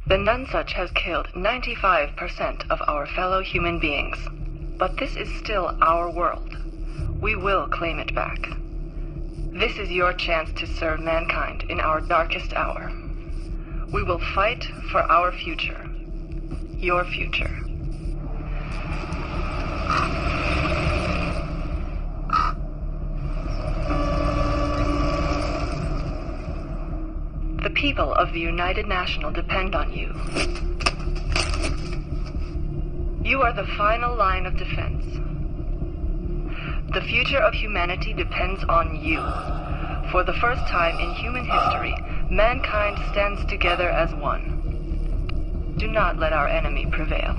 The Nunsuch has killed 95% of our fellow human beings. But this is still our world. We will claim it back. This is your chance to serve mankind in our darkest hour. We will fight for our future. Your future. The people of the United National depend on you. You are the final line of defense. The future of humanity depends on you. For the first time in human history, mankind stands together as one. Do not let our enemy prevail.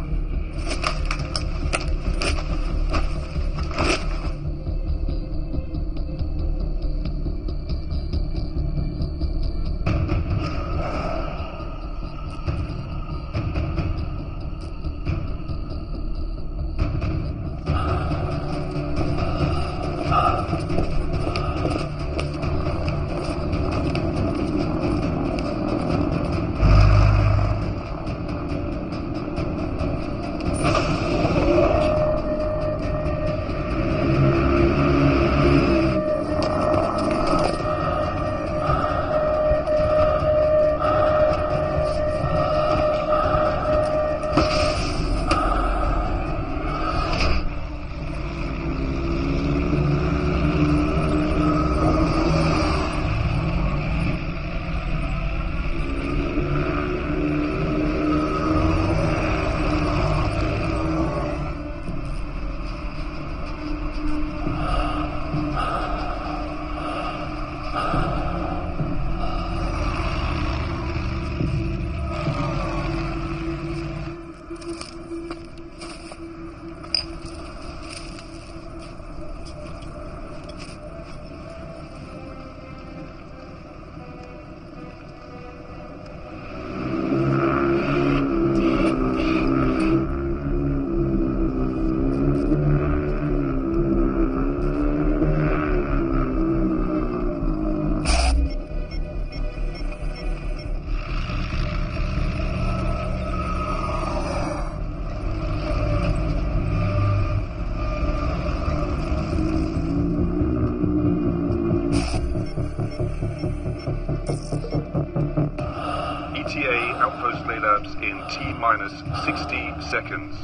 T-minus 60 seconds.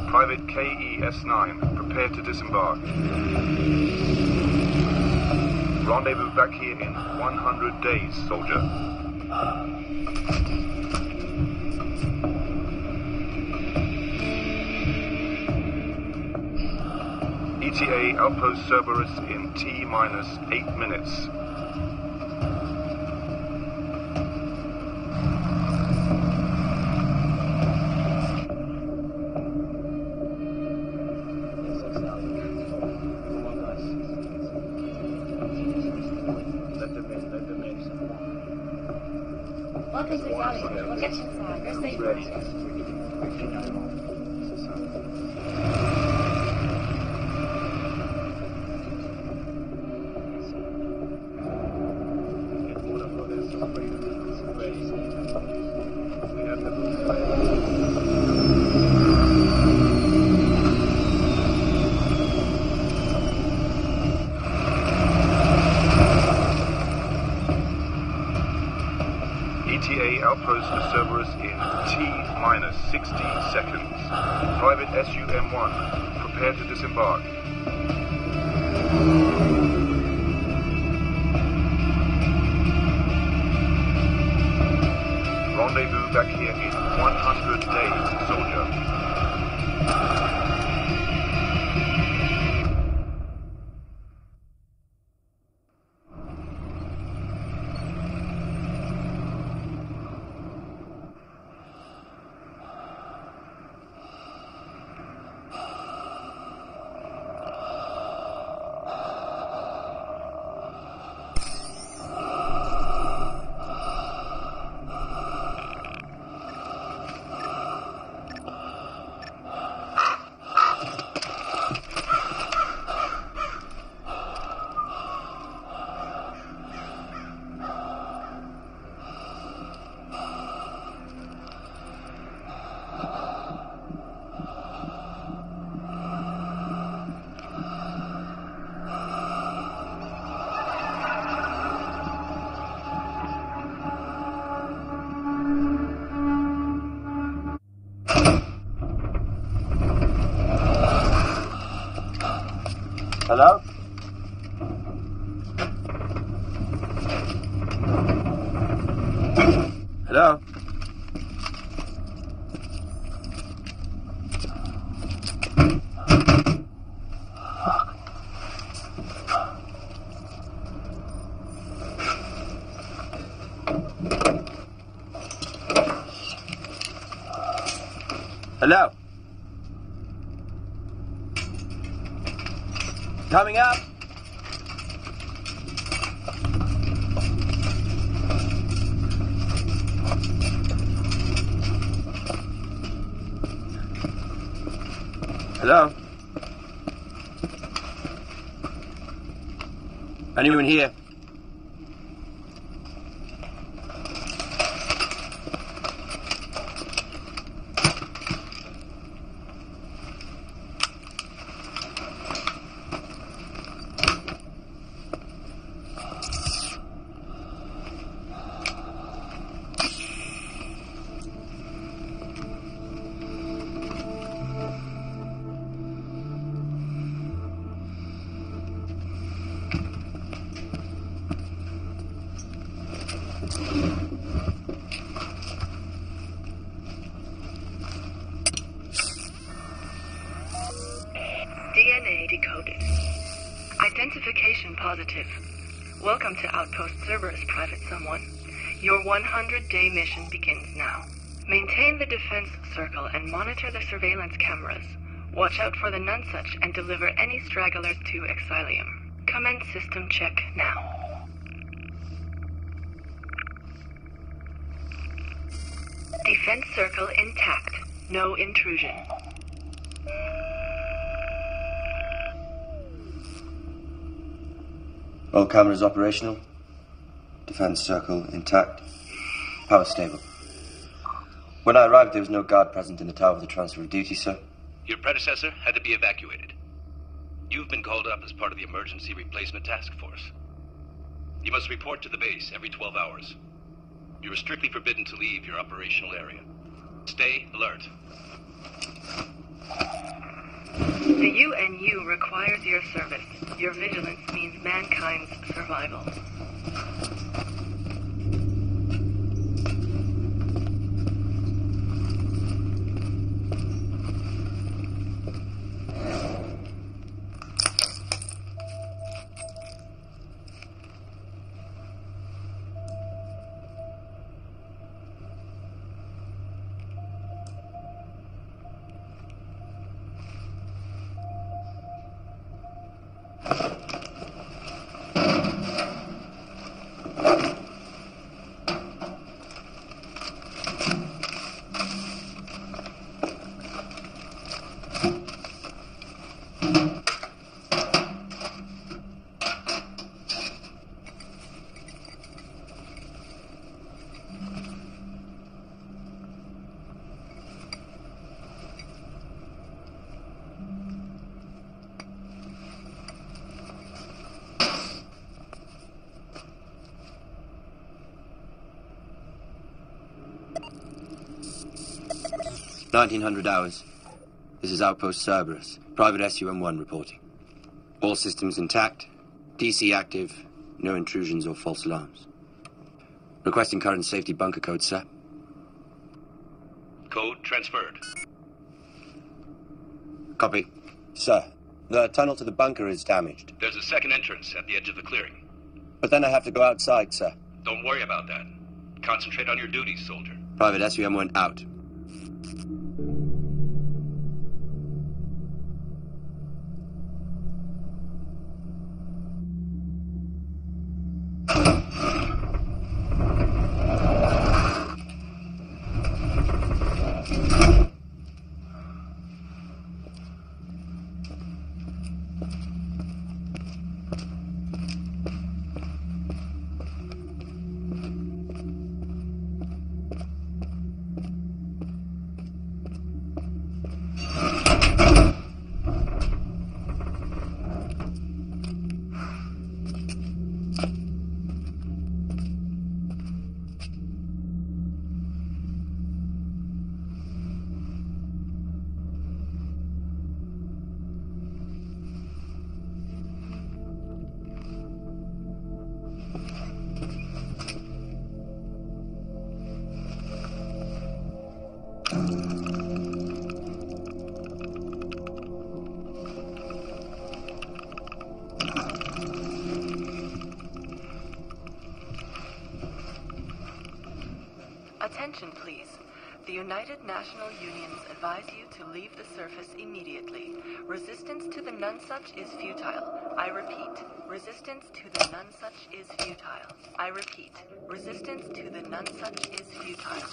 Private KES-9, prepare to disembark. Rendezvous back here in 100 days, soldier. ETA Outpost Cerberus in T-minus 8 minutes. Welcome to the Valley. We'll get you inside. You're safe. ETA Outpost for Cerberus in T-minus 60 seconds. Private SU-M1, prepare to disembark. Rendezvous back here in 100 days, soldier. Hello? Hello? Hello? Coming up? Hello? Anyone here? DNA decoded. Identification positive. Welcome to Outpost Cerberus, Private Someone. Your 100-day mission begins now. Maintain the defense circle and monitor the surveillance cameras. Watch out for the Nonsuch and deliver any stragglers to Exilium. Commence system check now. Defense circle intact. No intrusion. All cameras operational. Defense circle intact. Power stable. When I arrived, there was no guard present in the tower for the transfer of duty, sir. Your predecessor had to be evacuated. You've been called up as part of the Emergency Replacement Task Force. You must report to the base every 12 hours. You are strictly forbidden to leave your operational area. Stay alert. The UNU requires your service. Your vigilance means mankind's survival. $1900. This is Outpost Cerberus. Private SUM-1 reporting. All systems intact. DC active. No intrusions or false alarms. Requesting current safety bunker code, sir. Code transferred. Copy. Sir, the tunnel to the bunker is damaged. There's a second entrance at the edge of the clearing. But then I have to go outside, sir. Don't worry about that. Concentrate on your duties, soldier. Private SUM-1 out. please. The United National Unions advise you to leave the surface immediately. Resistance to the Nonsuch is futile. I repeat, resistance to the Nonsuch is futile. I repeat, resistance to the Nonsuch is futile.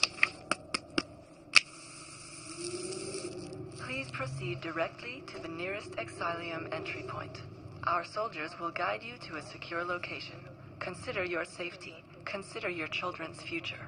Please proceed directly to the nearest Exilium entry point. Our soldiers will guide you to a secure location. Consider your safety. Consider your children's future.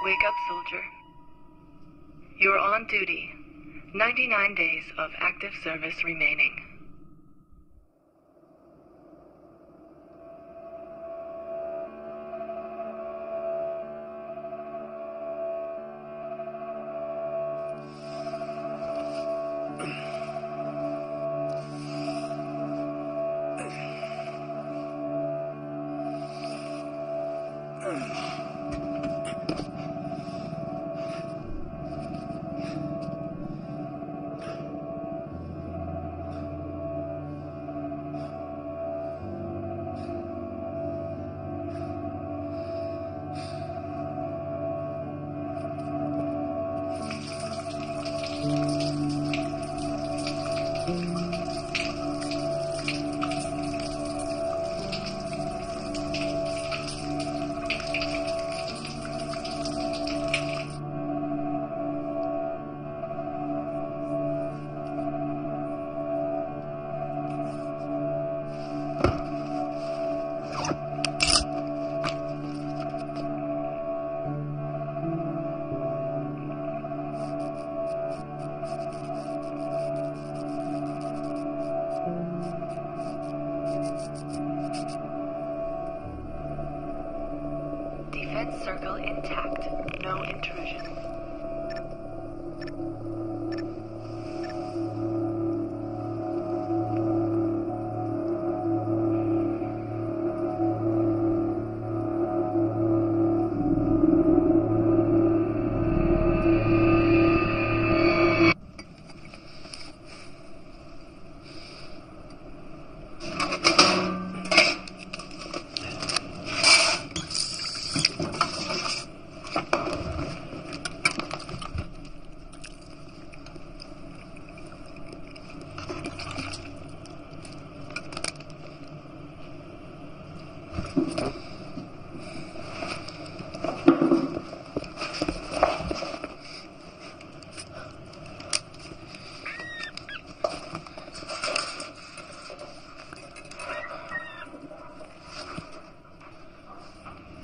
Wake up, soldier. You're on duty. 99 days of active service remaining. Defense circle intact. No intrusion.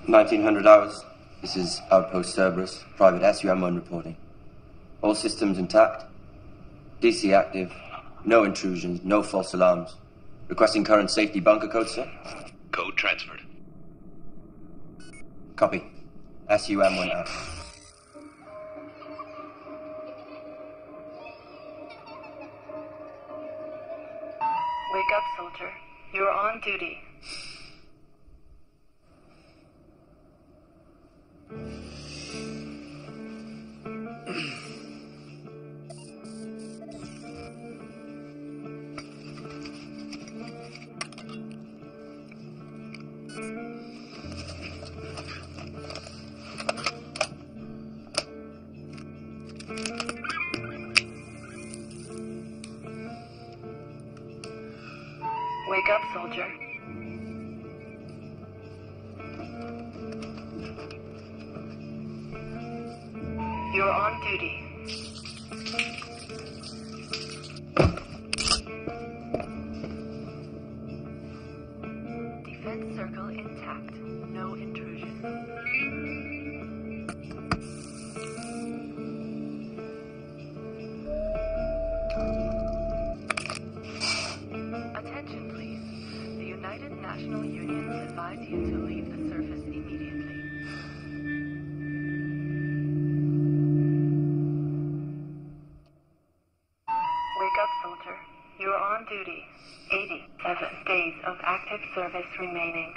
$1900. This is Outpost Cerberus, Private SUM-1 reporting. All systems intact. DC active. No intrusions, no false alarms. Requesting current safety bunker code, sir? Code transferred. Copy. SUM-1 out. Wake up, soldier. You're on duty. Wake up, soldier. You're on duty. Defense circle intact. No intrusion. Attention, please. The United National Unions advise you to leave the surface immediately. Wake up, soldier. You're on duty. 87 days of active service remaining.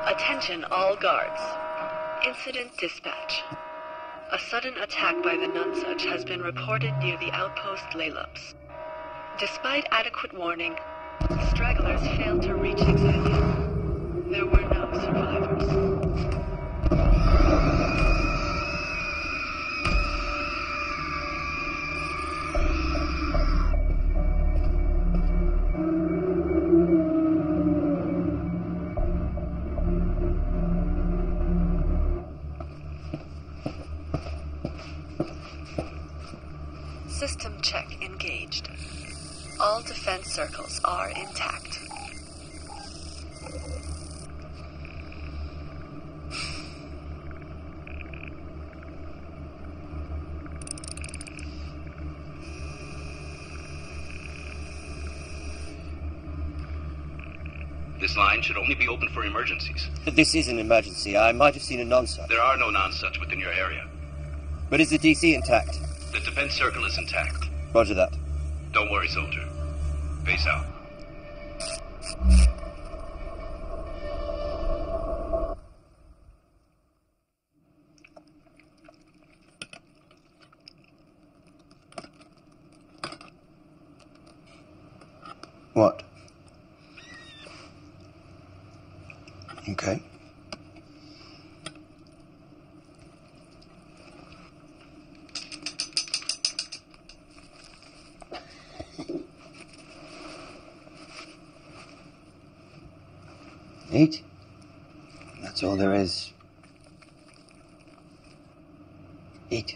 Attention all guards. Incident dispatch. A sudden attack by the Nonsuch has been reported near the outpost Laylups. Despite adequate warning, stragglers failed to reach Exilium. There were no survivors. System check engaged. All defense circles are intact. This line should only be open for emergencies. This is an emergency. I might have seen a non-such. There are no non-such within your area. But is the DC intact? The defense circle is intact. Roger that. Don't worry, soldier. Base out. What? Okay. Eat. That's all there is. Eat.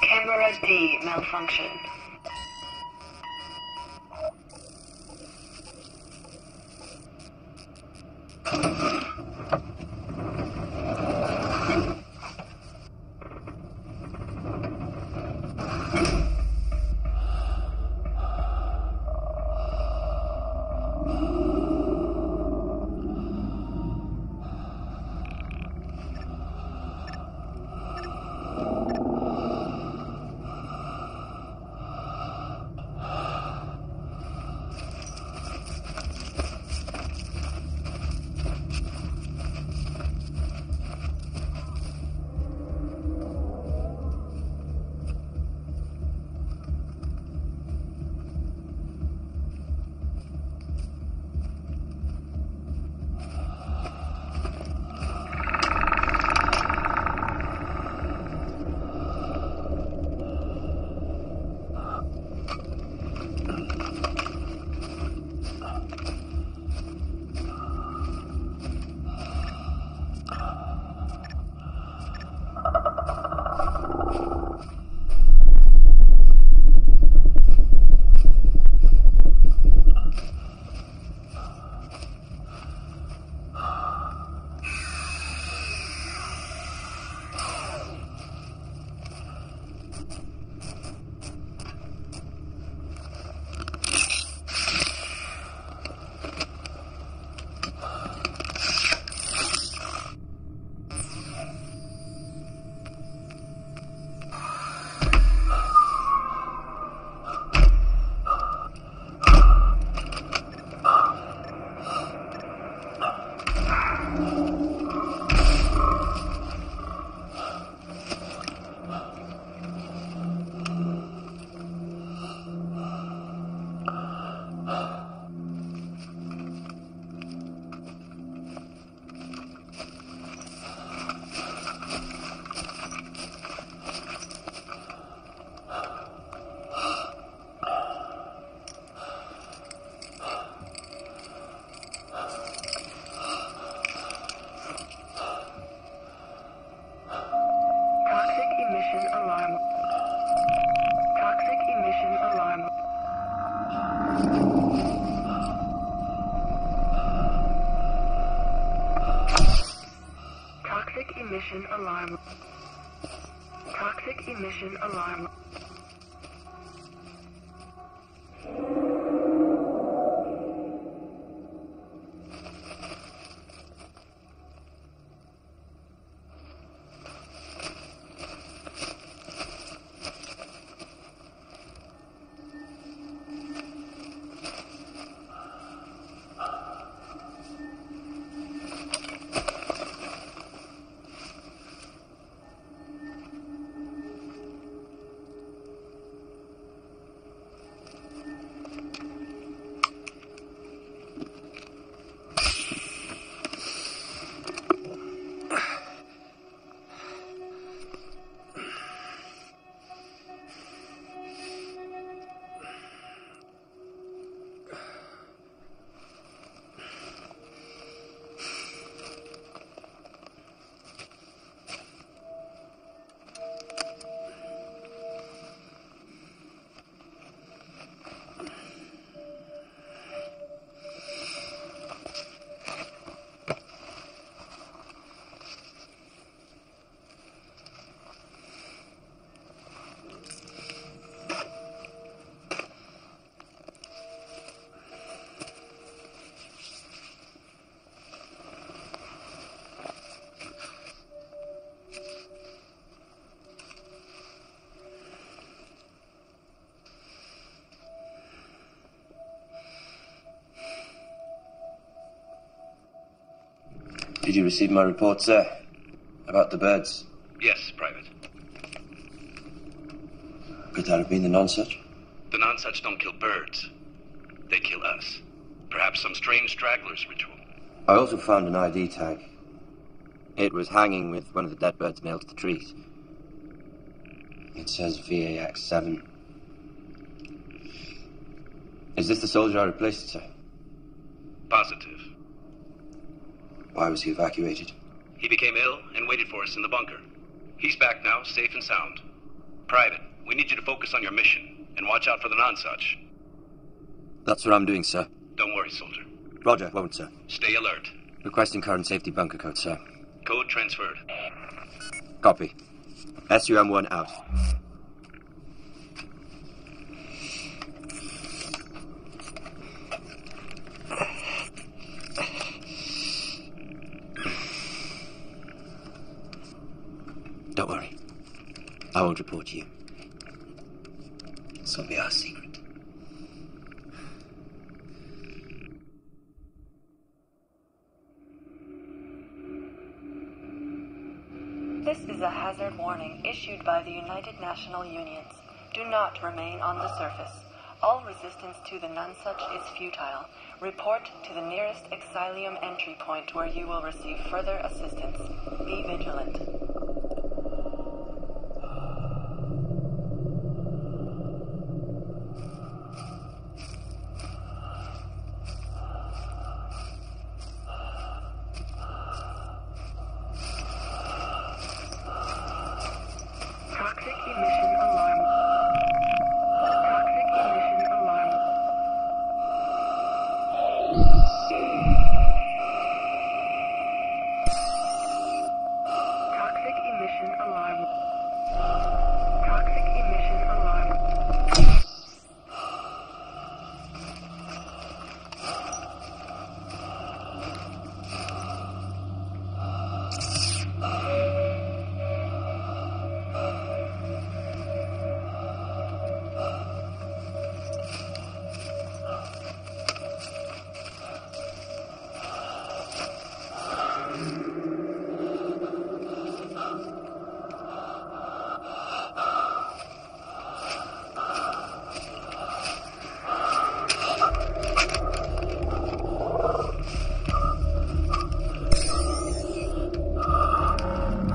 Camera D malfunction. Toxic emission alarm. Toxic emission alarm. Did you receive my report, sir? About the birds? Yes, Private. Could that have been the nonsuch? The nonsuch don't kill birds. They kill us. Perhaps some strange stragglers ritual. I also found an ID tag. It was hanging with one of the dead birds nailed to the trees. It says VAX7. Is this the soldier I replaced, sir? Positive. Why was he evacuated? He became ill and waited for us in the bunker. He's back now, safe and sound. Private, we need you to focus on your mission and watch out for the nonsuch. That's what I'm doing, sir. Don't worry, soldier. Roger, won't, sir. Stay alert. Requesting current safety bunker code, sir. Code transferred. Copy. SUM-1 out. Don't worry. I won't report to you. This will be our secret. This is a hazard warning issued by the United National Unions. Do not remain on the surface. All resistance to the nonsuch is futile. Report to the nearest Exilium entry point where you will receive further assistance. Be vigilant. Toxic emission alarm. Toxic emission alarm. Toxic emission alarm. Toxic emission alarm.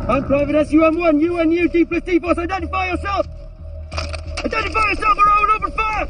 I'm Private SUM-1, UNU, D plus D boss, identify yourself! Identify yourself or I will open fire!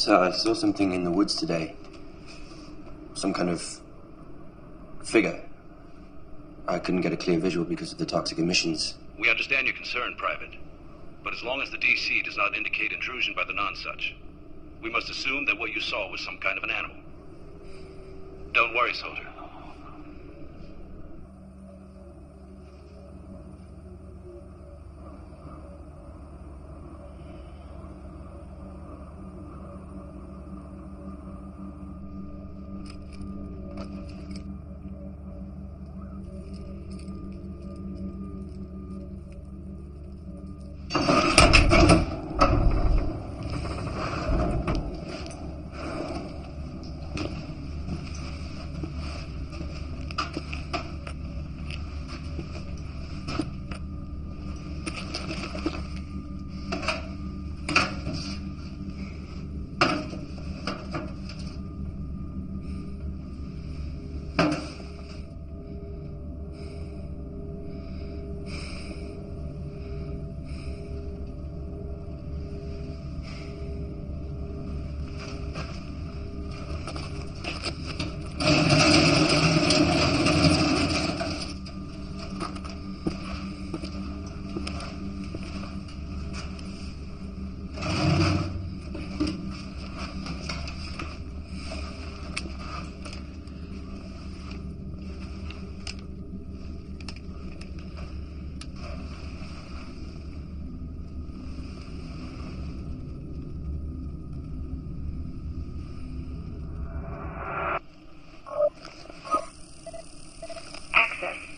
Sir, I saw something in the woods today. Some kind of figure. I couldn't get a clear visual because of the toxic emissions. We understand your concern, Private. But as long as the DC does not indicate intrusion by the non-such, we must assume that what you saw was some kind of an animal. Don't worry, soldier.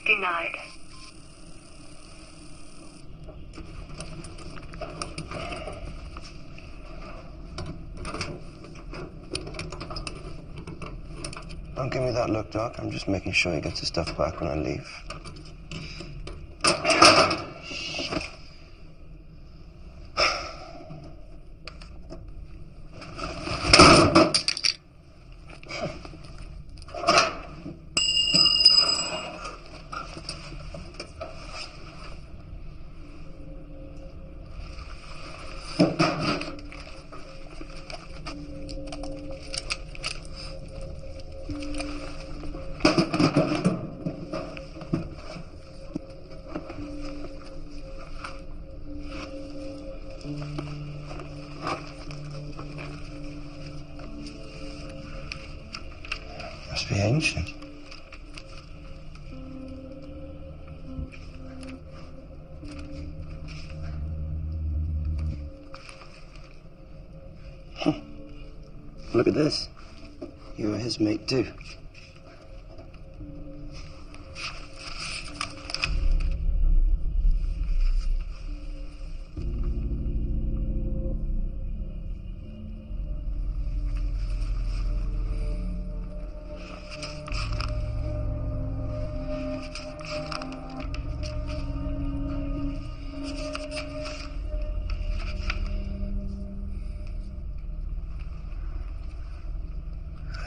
Denied. Don't give me that look, Doc. I'm just making sure he gets his stuff back when I leave. Must be ancient. Look at this. You were his mate too.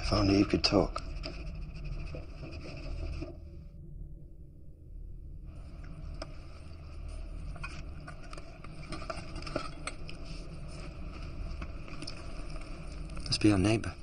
If only you could talk. Must be our neighbor.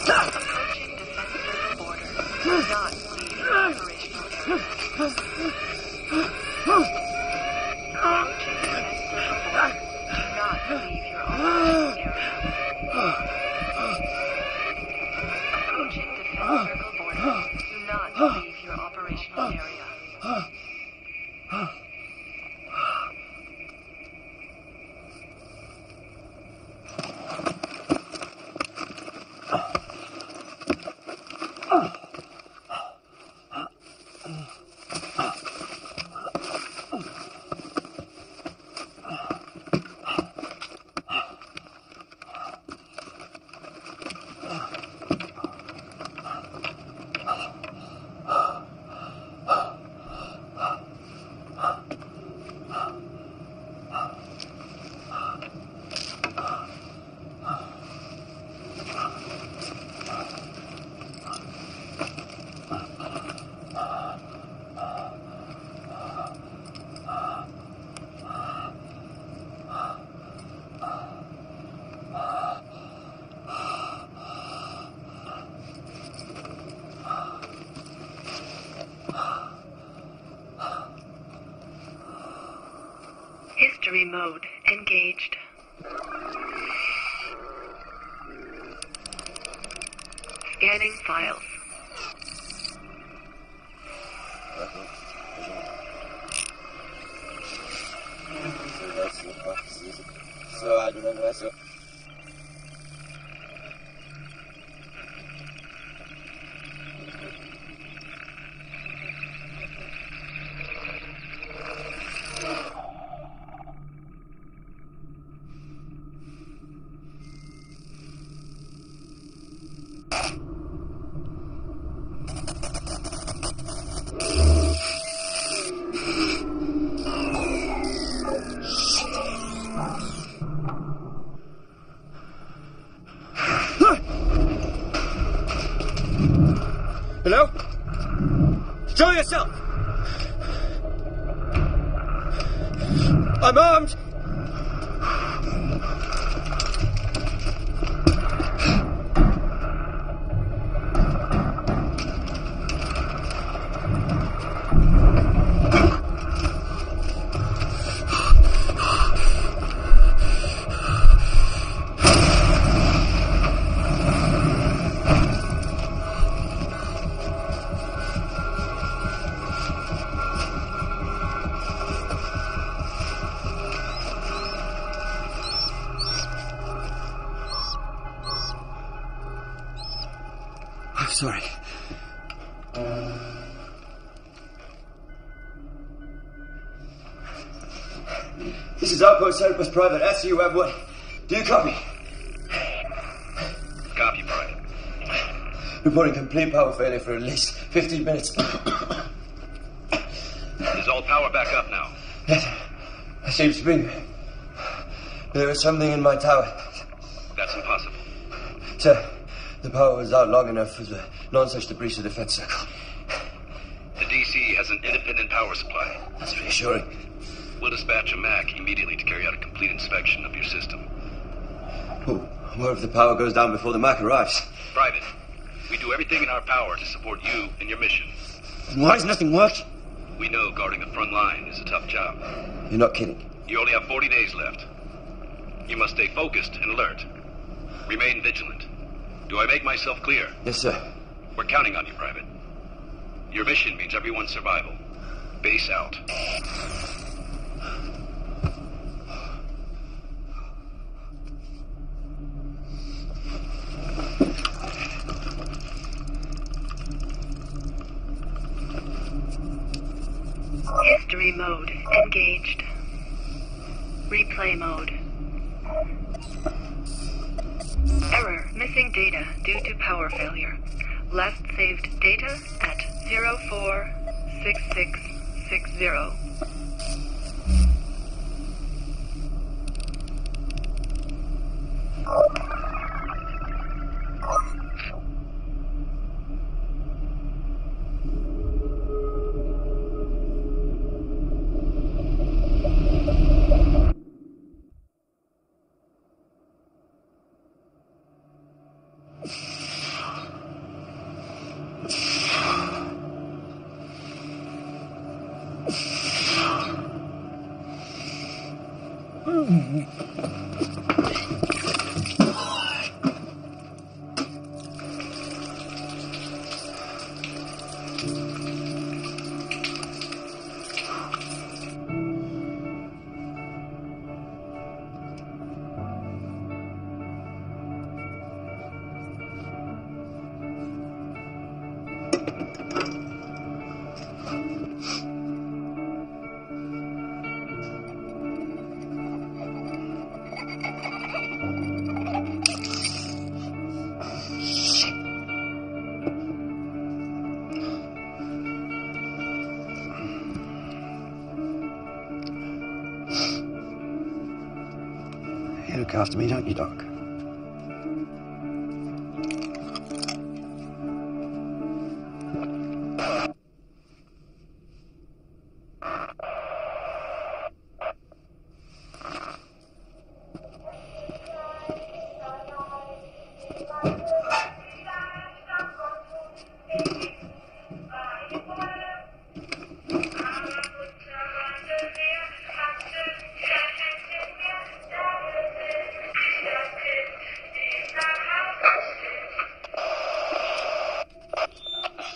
Stop! Circle border. Do not leave your operational area. History mode engaged. Scanning files. Hello? Show yourself! I'm armed! Sorry. This is Outpost Tagorpa's Private SUM-1. Do you copy? Copy, Private. Reporting complete power failure for at least 15 minutes. Is all power back up now? Yes. It seems to be. There is something in my tower. That's impossible. Sir, the power was out long enough for the non-such to breach the defense circle. The DC has an independent power supply. That's reassuring. We'll dispatch a MAC immediately to carry out a complete inspection of your system. Oh, what if the power goes down before the MAC arrives? Private, we do everything in our power to support you and your mission. Why has nothing worked? We know guarding the front line is a tough job. You're not kidding. You only have 40 days left. You must stay focused and alert. Remain vigilant. Do I make myself clear? Yes, sir. We're counting on you, Private. Your mission means everyone's survival. Base out. History mode engaged. Replay mode. Error. Missing data due to power failure. Last saved data at 046660. look after me, don't you, Doc?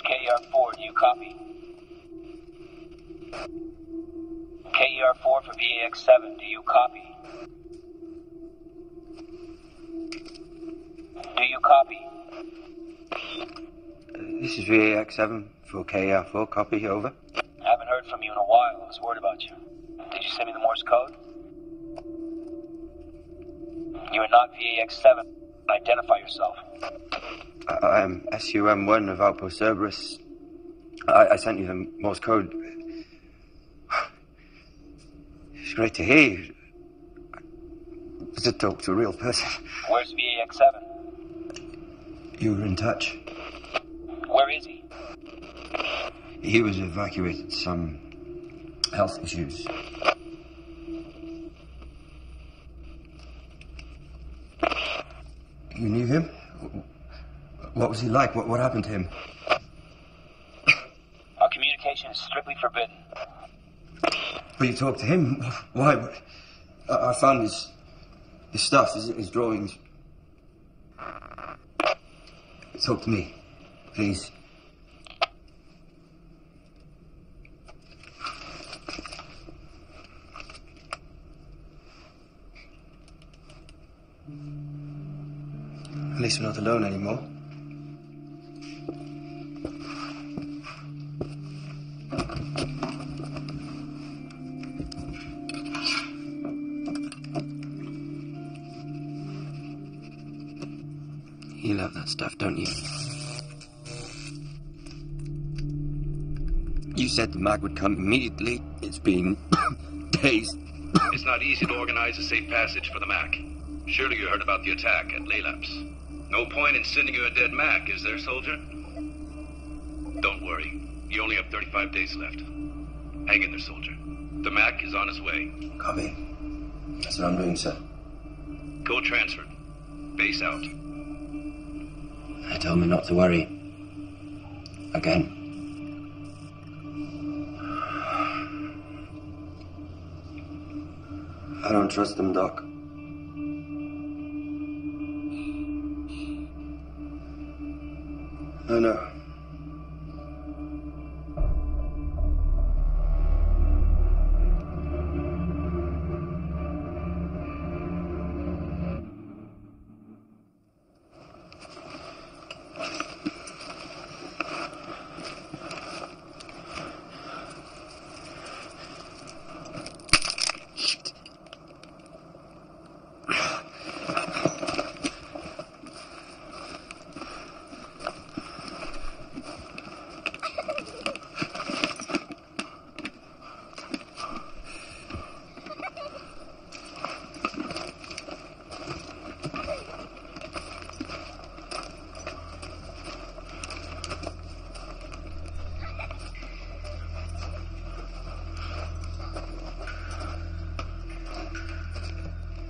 KER4, do you copy? KER4 for VAX7, do you copy? Do you copy? This is VAX7 for KER4. Copy, over. Haven't heard from you in a while. I was worried about you. Did you send me the Morse code? You are not VAX7. Identify yourself. I'm SUM1 of Outpost Cerberus. I sent you the Morse code. It's great to hear you. To talk to a real person. Where's VAX7? You were in touch. Where is he? He was evacuated. Some health issues. You knew him? What was he like? What happened to him? Our communication is strictly forbidden. But you talked to him? Why? I found his stuff, his drawings. Talk to me, please. At least we're not alone anymore. You love that stuff, don't you? You said the mag would come immediately. It's been days. It's not easy to organize a safe passage for the Mac. Surely you heard about the attack at Laylaps. No point in sending you a dead Mac, is there, soldier? Don't worry. You only have 35 days left. Hang in there, soldier. The Mac is on his way. Copy. That's what I'm doing, sir. Code transferred. Base out. They told me not to worry. Again. I don't trust them, Doc. I know.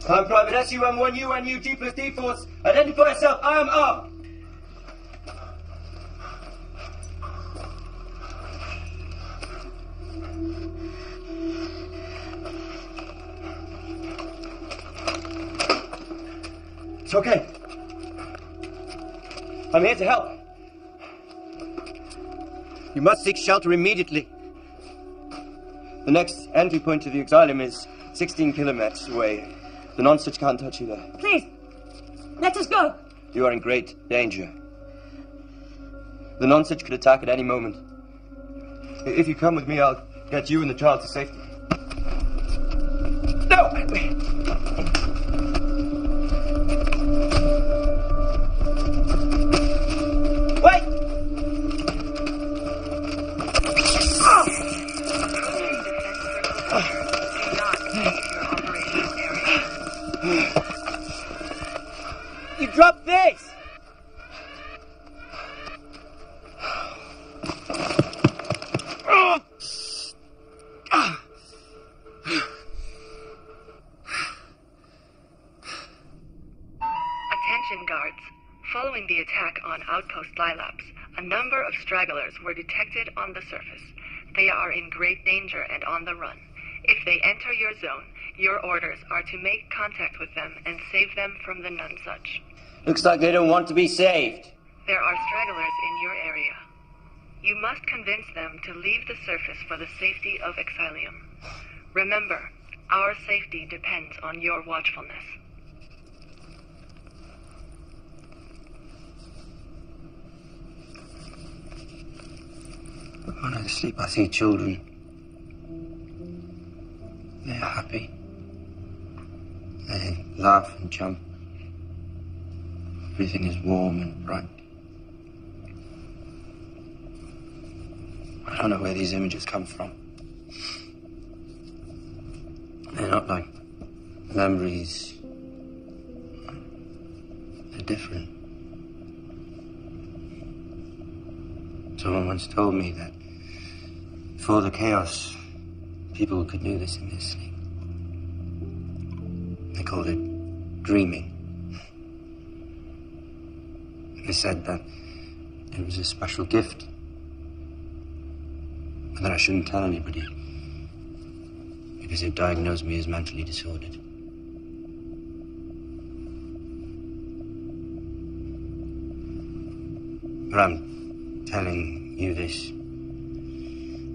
I'm Private SUM1 UNU G plus D Force. Identify yourself. I am armed. It's okay. I'm here to help. You must seek shelter immediately. The next entry point to the asylum is 16 kilometers away. The non-such can't touch you there. Please, let us go. You are in great danger. The non-such could attack at any moment. If you come with me, I'll get you and the child to safety. No! Wait! A number of stragglers were detected on the surface. They are in great danger and on the run. If they enter your zone, your orders are to make contact with them and save them from the nonsuch. Looks like they don't want to be saved. There are stragglers in your area. You must convince them to leave the surface for the safety of Exilium. Remember, our safety depends on your watchfulness. When I sleep, I see children. They're happy. They laugh and jump. Everything is warm and bright. I don't know where these images come from. They're not like memories. They're different. Someone once told me that before the chaos, people could do this in their sleep. They called it dreaming. They said that it was a special gift, and that I shouldn't tell anybody because it diagnosed me as mentally disordered. But I'm telling you this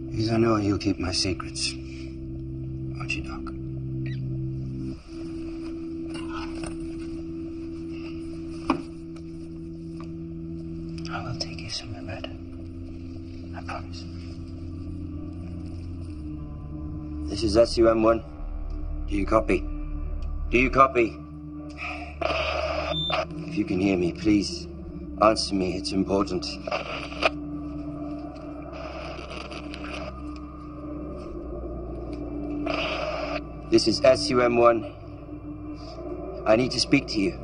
because I know you'll keep my secrets, won't you, Doc? I will take you somewhere better. I promise. This is SUM-1. Do you copy? Do you copy? If you can hear me, please answer me. It's important. This is SUM-1. I need to speak to you.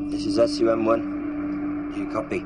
This is SUM-1. Do you copy?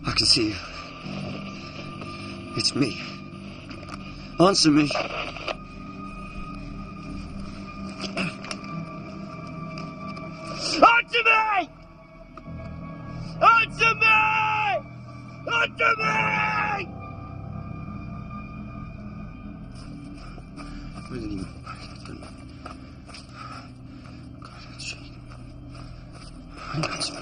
I can see you. It's me. Answer me. Answer me! Answer me! Answer me! Where did he go? God, that's shaking. Answer me.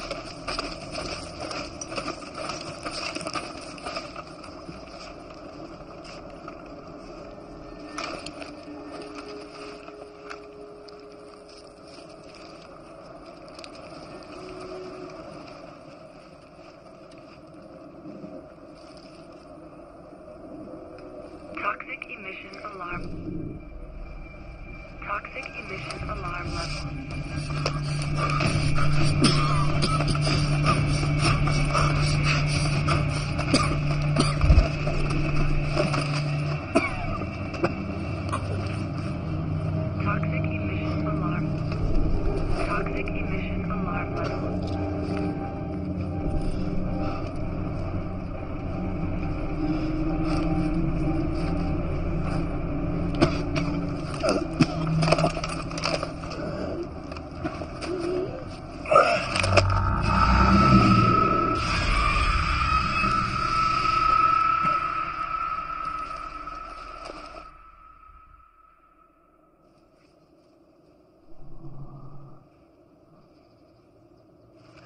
Toxic emission alarm. Toxic emission alarm.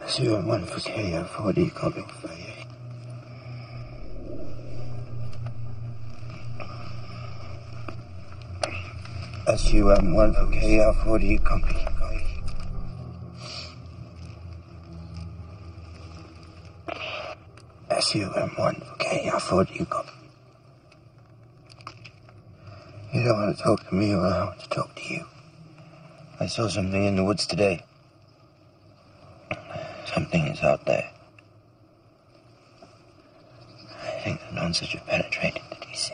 SUM1 for KO 4D, copy 38. SUM1 for KO 4D, copy. SUM1 for KO 4D, copy. You don't want to talk to me, well, I want to talk to you. I saw something in the woods today. Something is out there. I think the nonsense have penetrated the DC.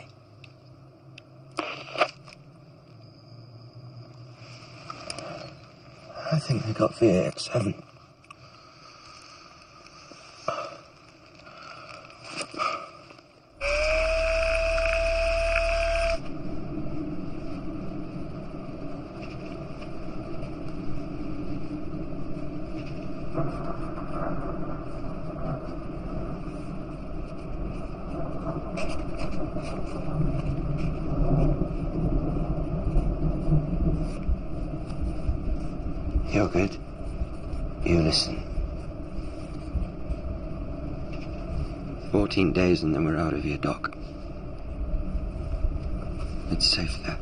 I think they got VAX7. You're good. You listen. 14 days and then we're out of here, Doc. It's safe there.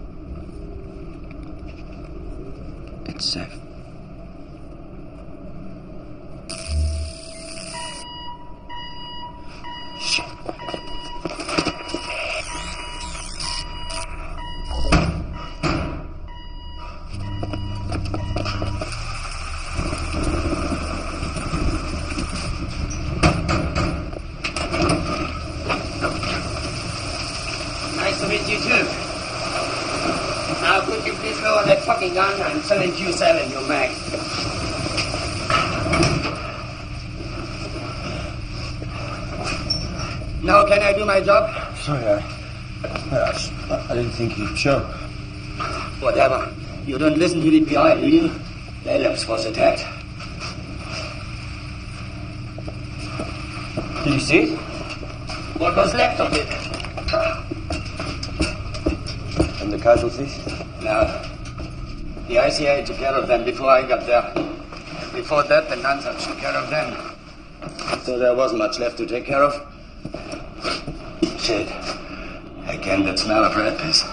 It's safe. Shit. Nice to meet you too. Now could you please lower that fucking gun and send in Q7 your mag? Now can I do my job? Sorry, I didn't think you'd show. Whatever. You don't listen to the PI, do you? The Ellipse was attacked. Did you see it? What was left of it? And the casualties? No. The ICA took care of them before I got there. Before that, the Nansat took care of them. So there wasn't much left to take care of. Shit. Again, that smell of rat piss.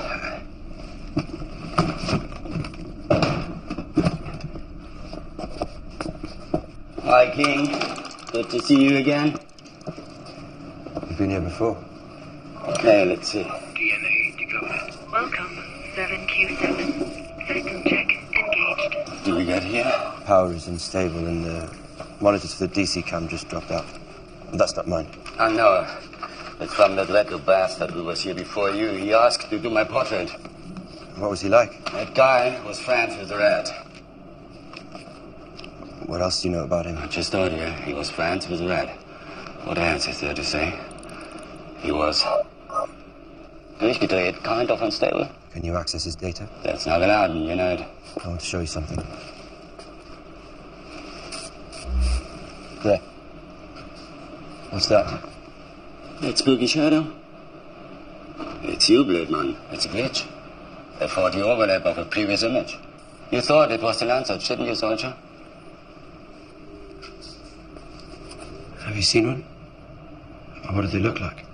Hi, King. Good to see you again. You've been here before. Okay, let's see. DNA decoded. Welcome, 7Q7. System check engaged. Did we get here? Power is unstable and the monitors for the DC cam just dropped out. But that's not mine. I know. It's from that little bastard who was here before you. He asked to do my portrait. What was he like? That guy was friends with the rat. What else do you know about him? I just told you, he was friends with the rat. What else is there to say? He was durchgedreht, kind of unstable. Can you access his data? That's not allowed, you know it. I want to show you something. There. What's that? That spooky shadow? It's you, Blade Man. It's a glitch. A 4D overlap of a previous image. You thought it was the Lancet, didn't you, soldier? Have you seen one? What do they look like?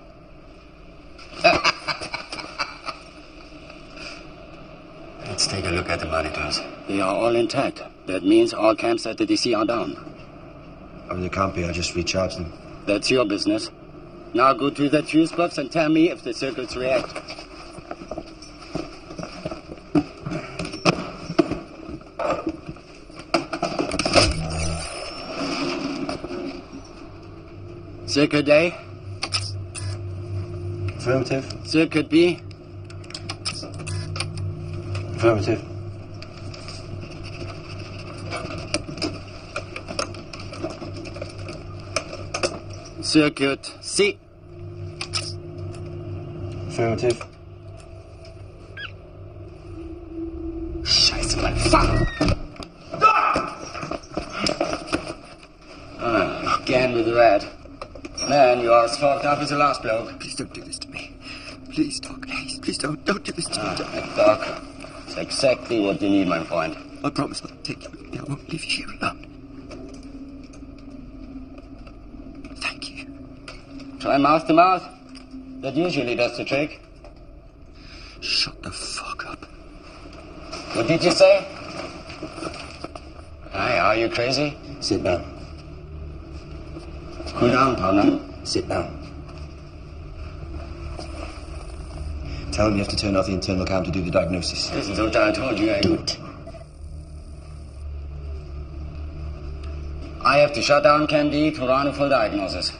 Let's take a look at the monitors. They are all intact. That means all camps at the DC are down. I mean, they can't be. I just recharged them. That's your business. Now go to that fuse box and tell me if the circuits react. Circuit A. Affirmative. Circuit B. Affirmative. Circuit C. Affirmative. Scheiße, Mann. Fuck! Again with the rat. Man, you are as fucked up as the last bloke. Please don't do this to me. Please, Doc. Please don't do this to me. Doc, it's exactly what you need, my friend. I promise I'll take you with me. I won't leave you here alone. Try mouth to mouth. That usually does the trick. Shut the fuck up. What did you say? Hi, are you crazy? Sit down. Cool down, partner. Sit down. Tell him you have to turn off the internal cam to do the diagnosis. This is what I told you I would. I have to shut down Cam D to run a full diagnosis.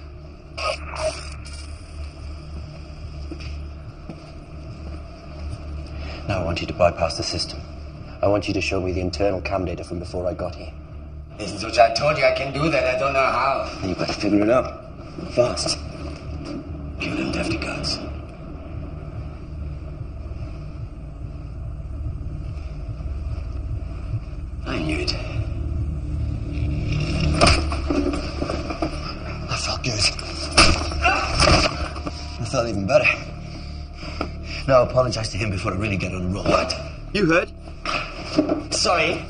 Now I want you to bypass the system. I want you to show me the internal cam data from before I got here. This is what I told you I can do that. I don't know how. You better figure it out. Fast. You don't have the guts. I knew it. That felt good. That felt even better. Now apologize to him before I really get on the roll. What? You heard? Sorry.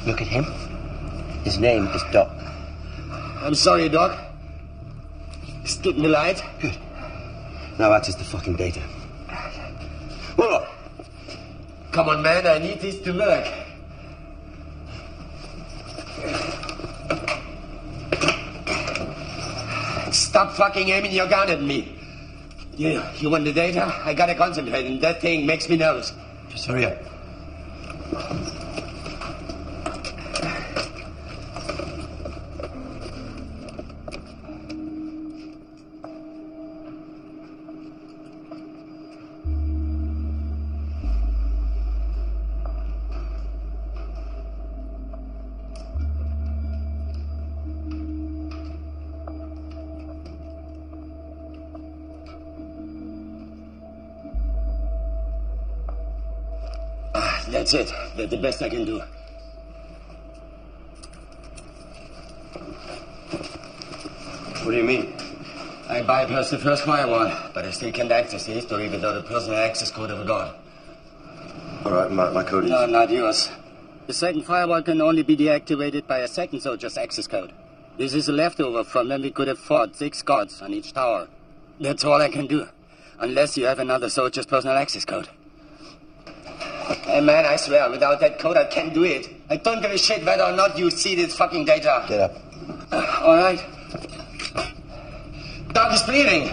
Look at him. His name is Doc. I'm sorry, Doc. Stood in the light. Good. Now access the fucking data. Whoa. Come on, man. I need this to work. Stop fucking aiming your gun at me. You want the data? I gotta concentrate, and that thing makes me nervous. Just hurry up. That's it. That's the best I can do. What do you mean? I bypassed the first firewall, but I still can't access the history without a personal access code of a god. All right, my code is... No, not yours. The second firewall can only be deactivated by a second soldier's access code. This is a leftover from when we could have fought 6 gods on each tower. That's all I can do. Unless you have another soldier's personal access code. Hey, man, I swear, without that code, I can't do it. I don't give a shit whether or not you see this fucking data. Get up. All right. Doc is bleeding.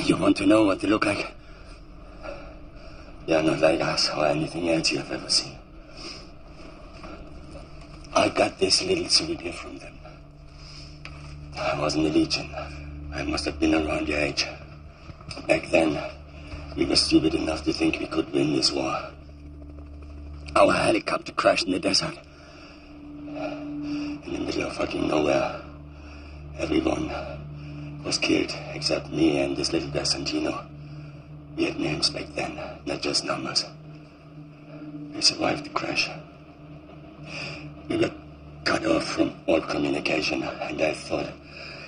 You want to know what they look like? They are not like us or anything else you have ever seen. I got this little souvenir from them. I was in the Legion. I must have been around your age. Back then, we were stupid enough to think we could win this war. Our helicopter crashed in the desert. In the middle of fucking nowhere. Everyone was killed except me and this little guy Santino. We had names back then, not just numbers. We survived the crash. We were cut off from all communication, and I thought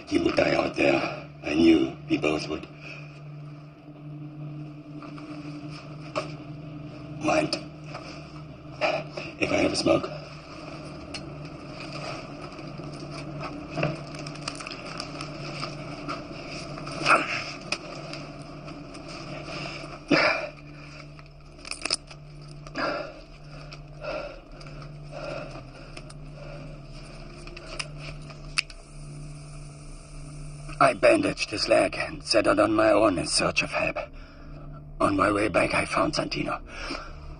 he would die out there. I knew we both would. Mind if I have a smoke? I bandaged his leg and set out on my own in search of help. On my way back, I found Santino.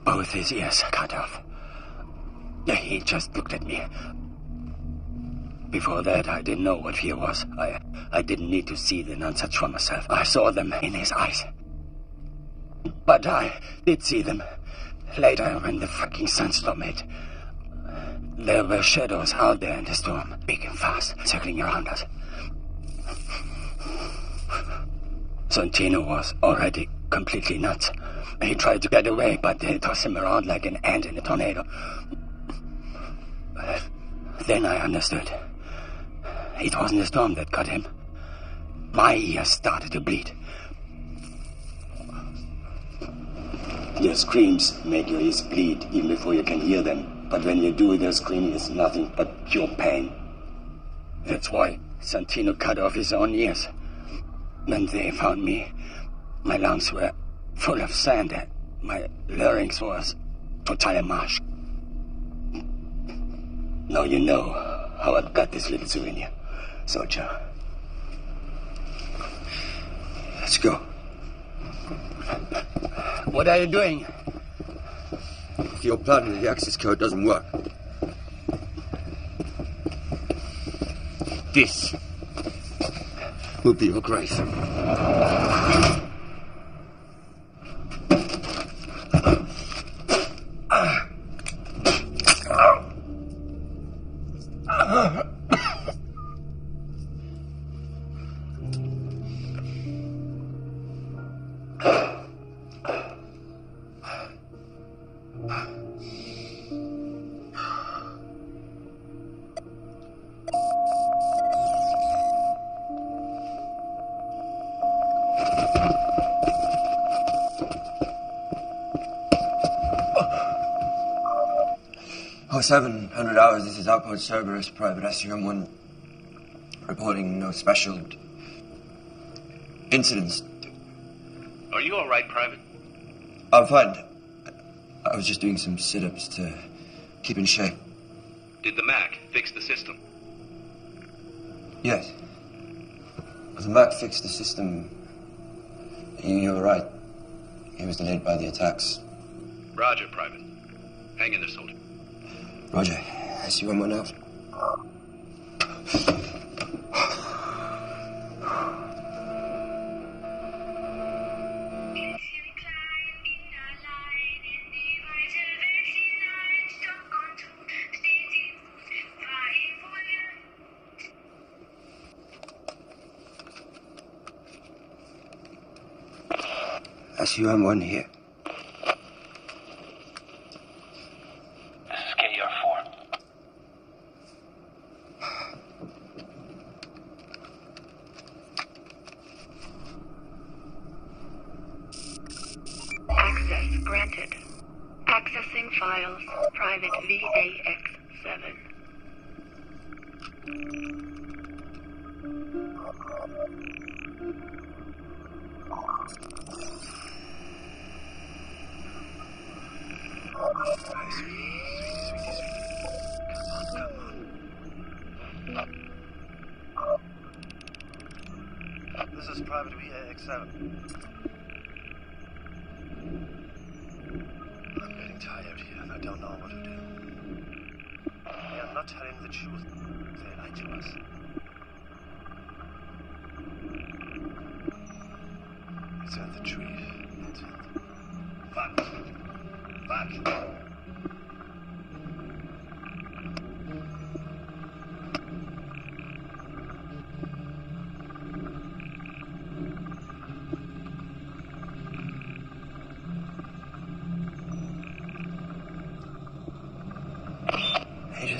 Both his ears cut off. He just looked at me. Before that, I didn't know what fear was. I didn't need to see the nonsense for myself. I saw them in his eyes. But I did see them later when the fucking sunstorm hit. There were shadows out there in the storm, big and fast, circling around us. Santino was already completely nuts. He tried to get away, but they tossed him around like an ant in a tornado. Then I understood. It wasn't the storm that got him. My ears started to bleed. Your screams make your ears bleed even before you can hear them. But when you do, their screaming is nothing but pure pain. That's why Santino cut off his own ears. When they found me, my lungs were full of sand. My larynx was totally mush. Now you know how I got this little souvenir, soldier. Let's go. What are you doing? If your plan with the access code doesn't work, this will be your grave. Oh, 700 hours, this is Outpost Cerberus, Private SUM-1. Reporting no special incidents. Are you all right, Private? I'm fine. I was just doing some sit-ups to keep in shape. Did the Mac fix the system? Yes. The Mac fixed the system. You were right. He was delayed by the attacks. Roger, Private. Hang in there, soldier. Roger. SUM-1 out. SUM-1 here. This is KR4. Access granted. Accessing files, Private VAX7. This is Private VAX7. I'm getting tired here and I don't know what to do. They are not telling the truth. They lie to us. It's in the tree. It's in the... Fuck.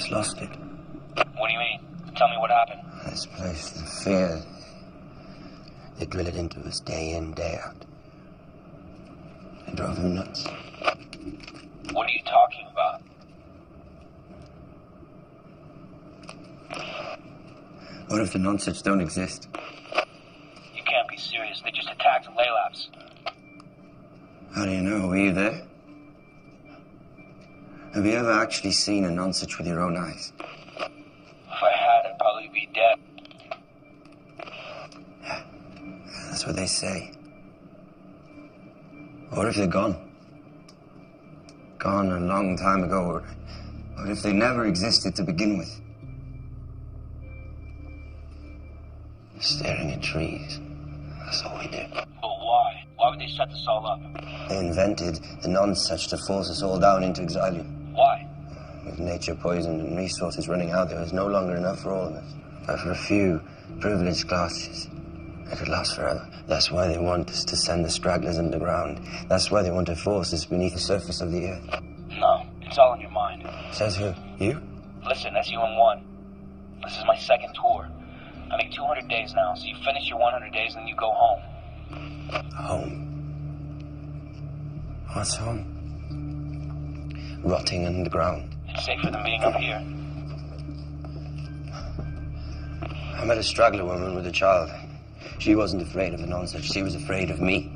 just lost it. What do you mean? Tell me what happened. This place, the fear. They drill it into us day in, day out. It drove him nuts. What are you talking about? What if the nonsuch don't exist? You can't be serious. They just attacked Laylabs. How do you know? Were you there? Have you ever actually seen a nonsuch with your own eyes? If I had, I'd probably be dead. Yeah, that's what they say. What if they're gone? Gone a long time ago, or what if they never existed to begin with? Staring at trees. That's all we do. But why? Why would they set this all up? They invented the nonsuch to force us all down into exilium. Why? With nature poisoned and resources running out, there was no longer enough for all of us. But for a few privileged classes, it could last forever. That's why they want us to send the stragglers underground. That's why they want to force us beneath the surface of the earth. No, it's all in your mind. Says who? You? Listen, SUM1. This is my second tour. I make 200 days now, so you finish your 100 days and then you go home. Home? What's home? Rotting underground. It's safer than being up here. I met a straggler woman with a child. She wasn't afraid of the nonsuch. She was afraid of me.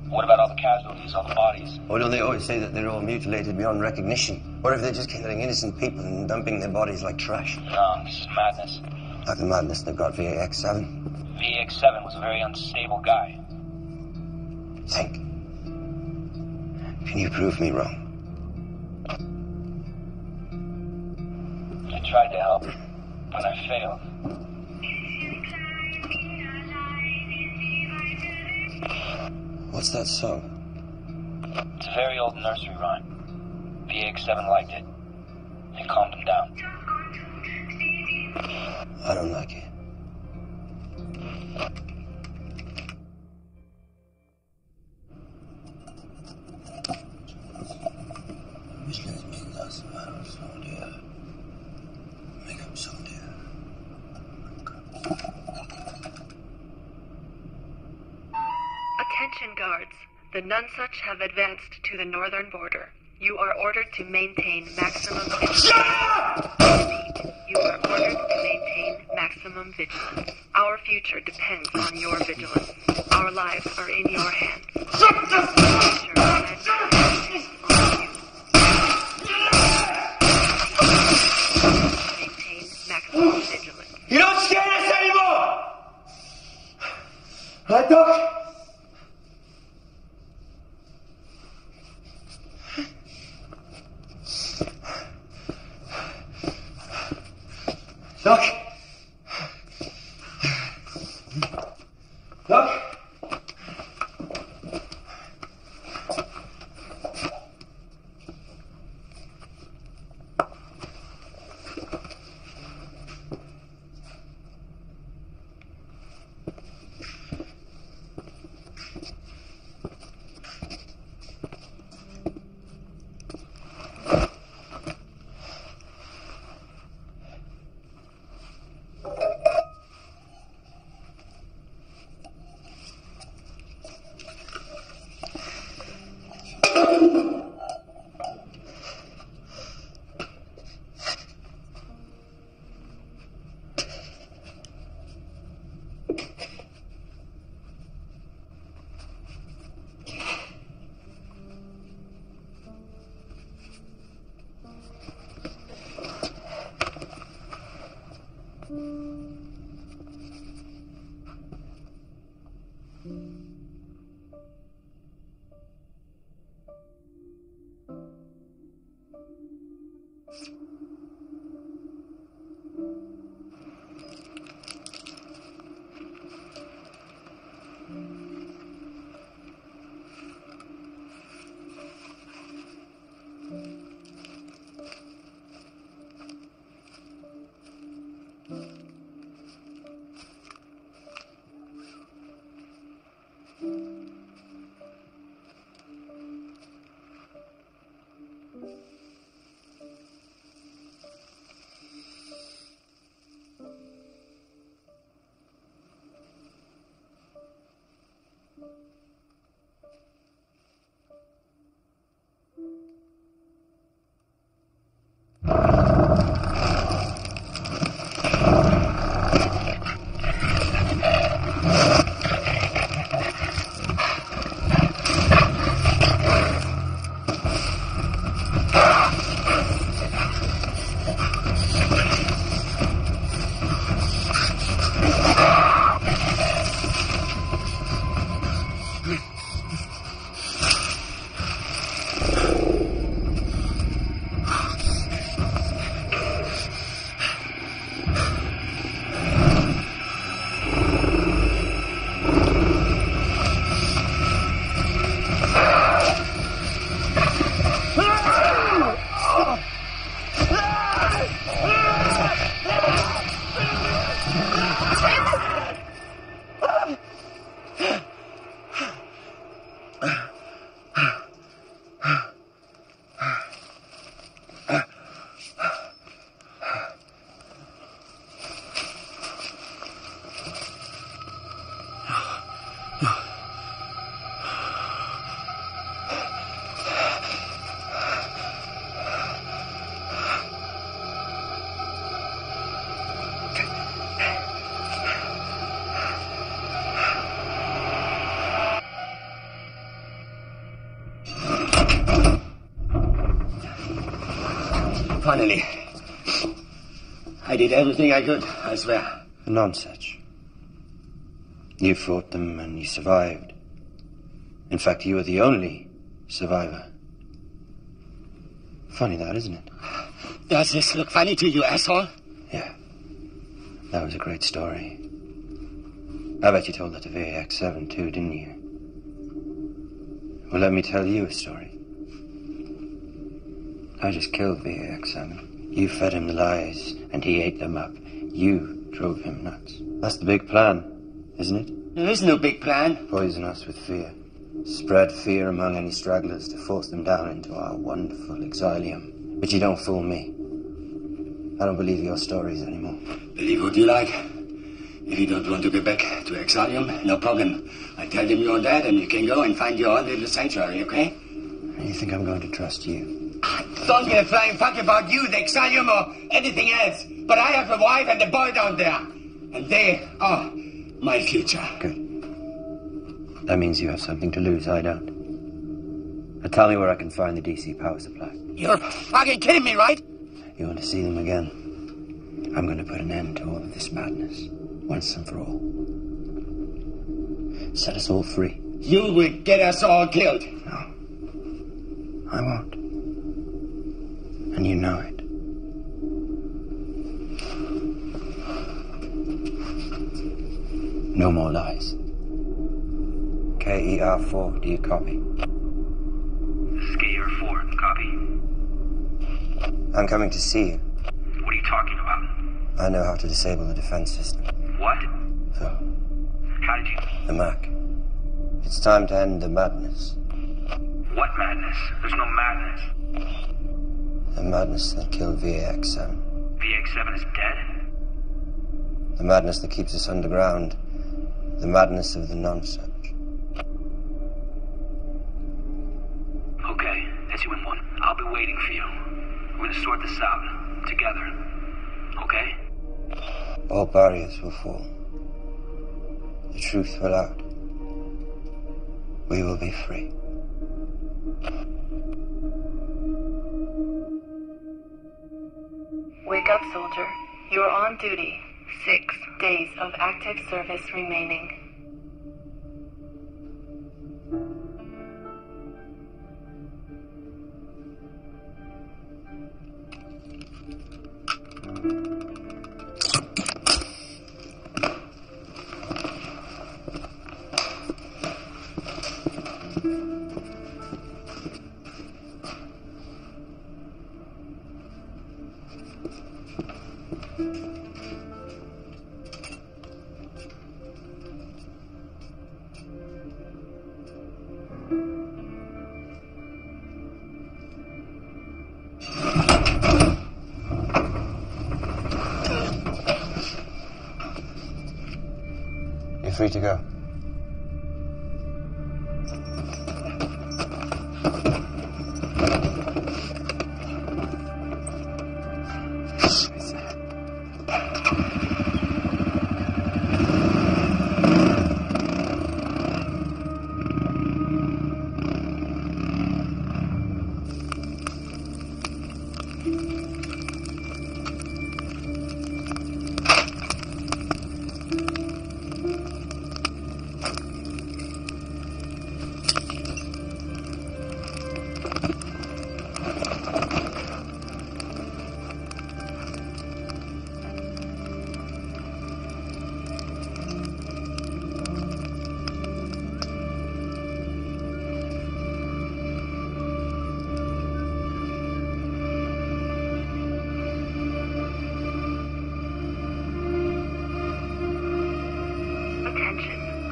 What about all the casualties, all the bodies? Oh, don't they always say that they're all mutilated beyond recognition? What if they're just killing innocent people and dumping their bodies like trash? No, this is madness. Like the madness they've got VAX7. VAX7 was a very unstable guy. Think. Can you prove me wrong? I tried to help, but I failed. What's that song? It's a very old nursery rhyme. VAX7 liked it. It calmed him down. I don't like it. Attention guards. The nonsuch have advanced to the northern border. You are ordered to maintain maximum vigilance. Repeat, you are ordered to maintain maximum vigilance. Our future depends on your vigilance. Our lives are in your hands. Shut the fuck up! Maintain maximum vigilance. You don't scare us anymore! Right, Doc? Doc? Doc? Finally. I did everything I could, I swear. Nonsense. You fought them and you survived. In fact, you were the only survivor. Funny that, isn't it? Does this look funny to you, asshole? Yeah. That was a great story. I bet you told that to VAX-7 too, didn't you? Well, let me tell you a story. I just killed VAX-7. You fed him the lies, and he ate them up. You drove him nuts. That's the big plan, isn't it? There is no big plan. Poison us with fear. Spread fear among any stragglers to force them down into our wonderful exilium. But you don't fool me. I don't believe your stories anymore. Believe what you like. If you don't want to go back to exilium, no problem. I tell them you're dead and you can go and find your own little sanctuary, okay? You think I'm going to trust you? Don't give a flying fuck about you, the exilium, or anything else. But I have a wife and a boy down there. And they are my future. Good. That means you have something to lose, I don't. Now tell me where I can find the DC power supply. You're fucking kidding me, right? You want to see them again? I'm going to put an end to all of this madness, once and for all. Set us all free. You will get us all killed. No. I won't. And you know it. No more lies. KER4, do you copy? This is KER4, copy. I'm coming to see you. What are you talking about? I know how to disable the defense system. What? So, How did you... the Mac. It's time to end the madness. What madness? There's no madness. The madness that killed VAX-7. VX7 is dead? The madness that keeps us underground. The madness of the non-search. Okay, SUM-1. I'll be waiting for you. We're gonna sort this out. Together. Okay? All barriers will fall. The truth will out. We will be free. Wake up, soldier. You're on duty. 6 days of active service remaining. You're free to go.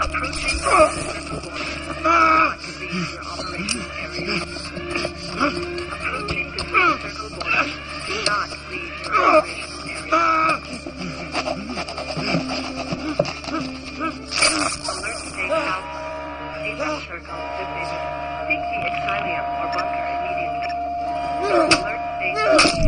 Approaching the circle border. Leave your operational area. Approaching the circle border. Do not leave your operational area. Alert state alpha. Station circle division. Seek the exilium or bunker immediately. Alert state alpha.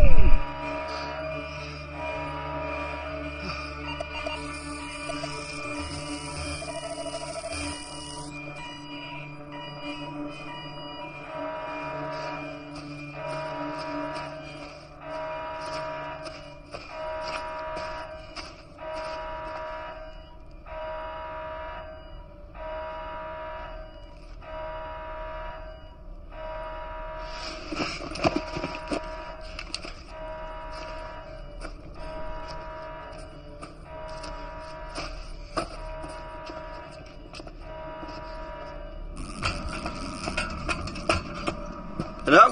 Hello?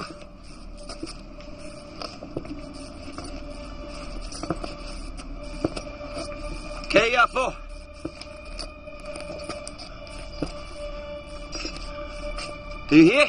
KF4. Do you hear?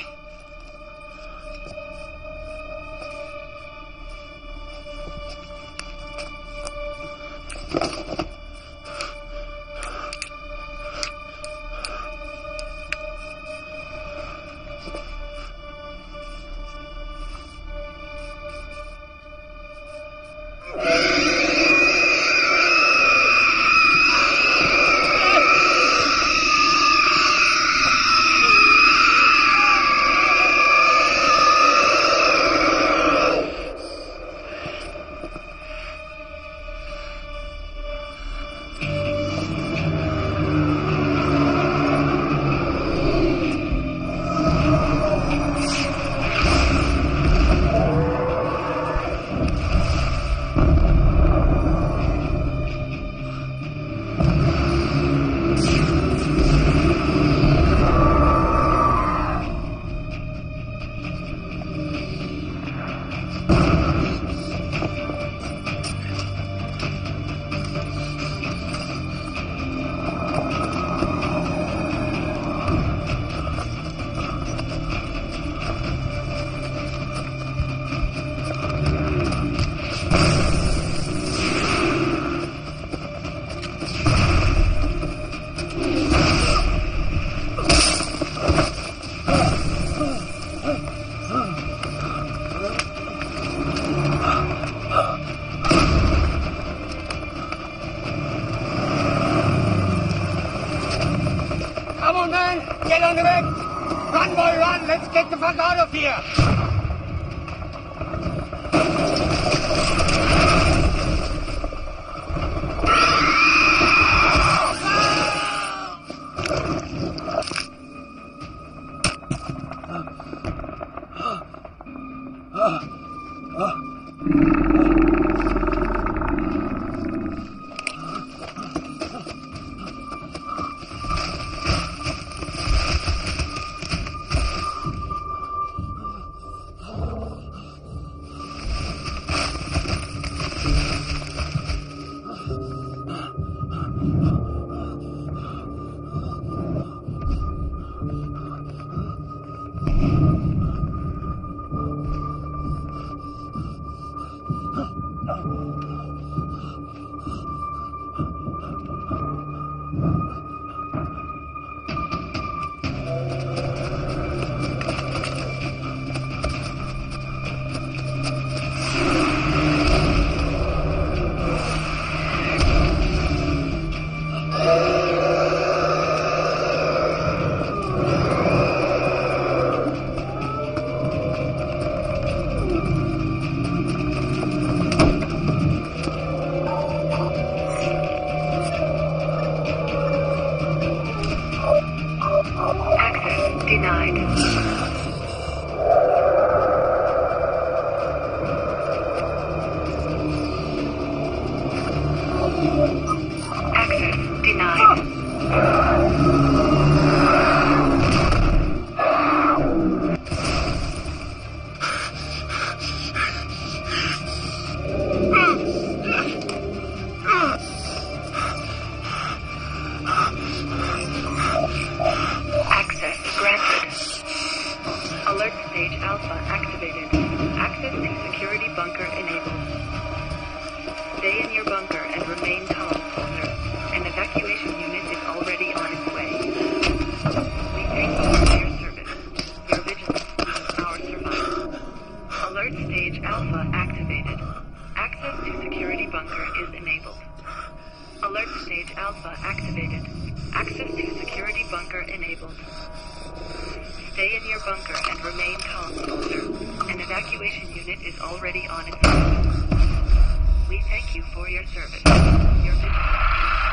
Get on the way! Run, boy, run! Let's get the fuck out of here! Alpha activated. Access to security bunker enabled. Stay in your bunker and remain calm, soldier. An evacuation unit is already on its way. We thank you for your service. Your vigilance is our survival. Alert stage Alpha activated. Access to security bunker is enabled. Alert stage Alpha activated. Access to security bunker enabled. Stay in your bunker and remain calm, soldier. An evacuation unit is already on its way. We thank you for your service. Your vigilance.